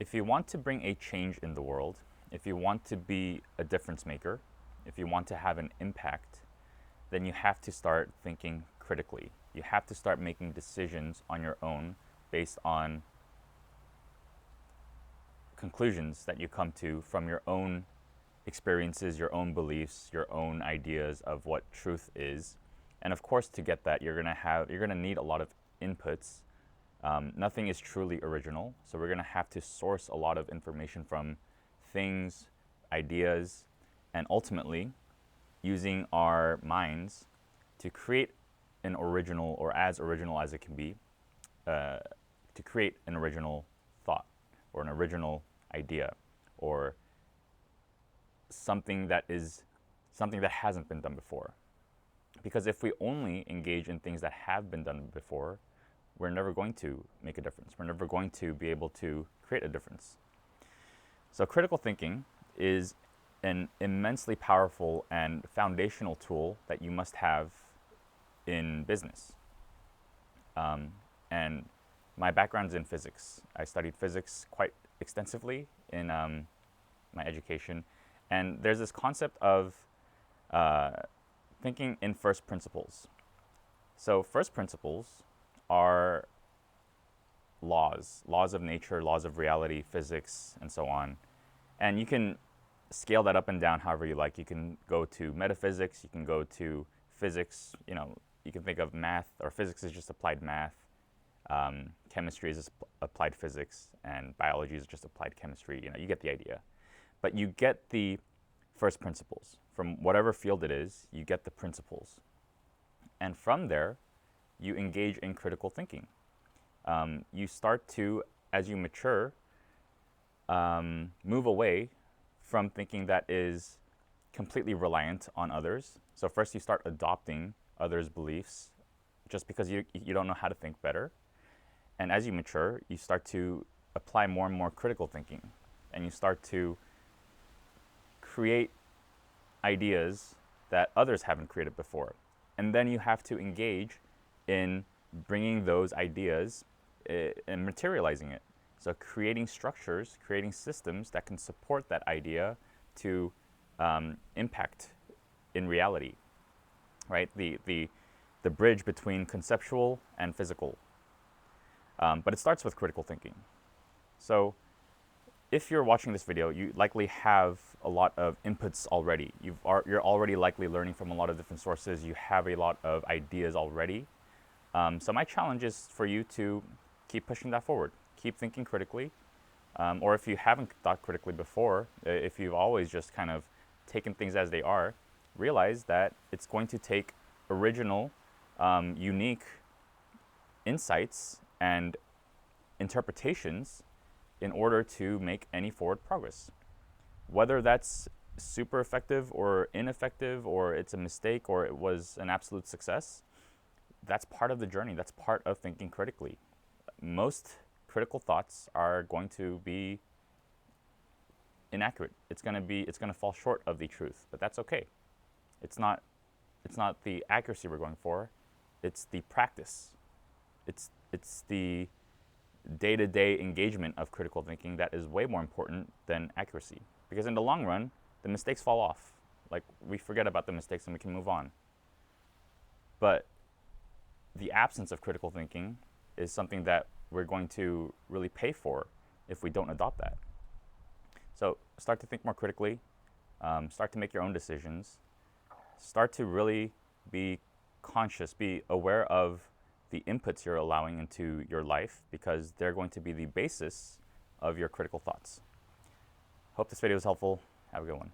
if you want to bring a change in the world, if you want to be a difference maker, if you want to have an impact, then you have to start thinking critically. You have to start making decisions on your own based on conclusions that you come to from your own experiences, your own beliefs, your own ideas of what truth is. And of course, to get that, you're gonna need a lot of inputs. Nothing is truly original, so we're gonna have to source a lot of information from things, ideas, and ultimately using our minds to create an original, or as original as it can be, to create an original thought or an original idea or something that hasn't been done before. Because if we only engage in things that have been done before, we're never going to make a difference. We're never going to be able to create a difference. So critical thinking is an immensely powerful and foundational tool that you must have in business. And my background is in physics. I studied physics quite extensively in my education. And there's this concept of thinking in first principles. So first principles are laws of nature, laws of reality, physics, and so on. And you can scale that up and down however you like. You can go to metaphysics, you can go to physics, you can think of math, or physics is just applied math, chemistry is just applied physics, and biology is just applied chemistry. You get the idea. But you get the first principles. From whatever field it is, you get the principles. And from there, you engage in critical thinking. You start to, as you mature, move away from thinking that is completely reliant on others. So first you start adopting others' beliefs just because you don't know how to think better. And as you mature, you start to apply more and more critical thinking. And you start to create ideas that others haven't created before. And then you have to engage in bringing those ideas and materializing it. So creating structures, creating systems that can support that idea to impact in reality, right? The bridge between conceptual and physical. But it starts with critical thinking. So if you're watching this video, you likely have a lot of inputs already. You're already likely learning from a lot of different sources. You have a lot of ideas already. So my challenge is for you to keep pushing that forward. Keep thinking critically. Or if you haven't thought critically before, if you've always just kind of taken things as they are, realize that it's going to take original, unique insights and interpretations in order to make any forward progress. Whether that's super effective or ineffective, or it's a mistake or it was an absolute success, that's part of the journey. That's part of thinking critically. Most critical thoughts are going to be inaccurate. It's going to fall short of the truth, but that's okay. It's not the accuracy we're going for. It's the practice. It's the day-to-day engagement of critical thinking that is way more important than accuracy. Because in the long run, the mistakes fall off. Like, we forget about the mistakes and we can move on. But the absence of critical thinking is something that we're going to really pay for if we don't adopt that. So start to think more critically, start to make your own decisions, start to really be conscious, be aware of the inputs you're allowing into your life, because they're going to be the basis of your critical thoughts. Hope this video was helpful. Have a good one.